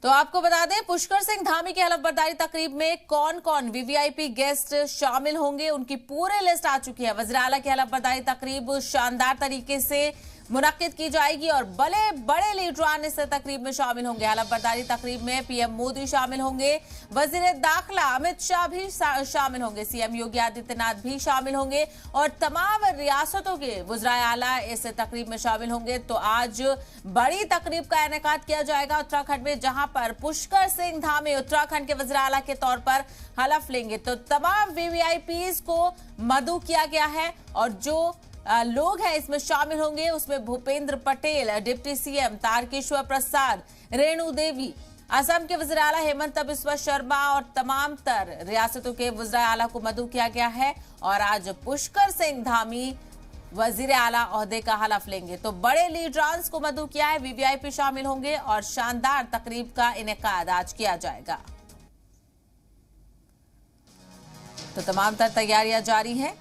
तो आपको बता दें, पुष्कर सिंह धामी की हलफबरदारी तकरीब में कौन कौन वीवीआईपी गेस्ट शामिल होंगे, उनकी पूरी लिस्ट आ चुकी है। वज़ीर आला की हलफबरदारी तकरीब शानदार तरीके से मुनक्किद की जाएगी और बड़े बड़े लीडरान इस तकरीब में शामिल होंगे। हलफबरदारी तकरीब में पीएम मोदी शामिल होंगे, वजीर दाखिला अमित शाह भी शामिल होंगे, सीएम योगी आदित्यनाथ भी शामिल होंगे और तमाम रियासतों के वज़राए आला इस तकरीब में शामिल होंगे। तो आज बड़ी तकरीब का इनेकाद किया जाएगा उत्तराखंड में, जहां पर पुष्कर सिंह धामी उत्तराखंड के वज़ीर आला के तौर पर हलफ लेंगे। तो तमाम वीवीआईपीज को मदऊ किया गया है और जो लोग हैं इसमें शामिल होंगे, उसमें भूपेंद्र पटेल, डिप्टी सीएम तारकेश्वर प्रसाद, रेणु देवी, असम के वज़ीर आला हेमंत बिस्वा शर्मा और तमाम तर रियासतों के वज़ीर आला को मदऊ किया गया है। और आज पुष्कर सिंह धामी वज़ीर आला ओहदे का हलफ लेंगे। तो बड़े लीडरांस को मदऊ किया है, वीवीआईपी शामिल होंगे और शानदार तकरीब का इनेकाद आज किया जाएगा। तो तमाम तर तैयारियां जारी हैं।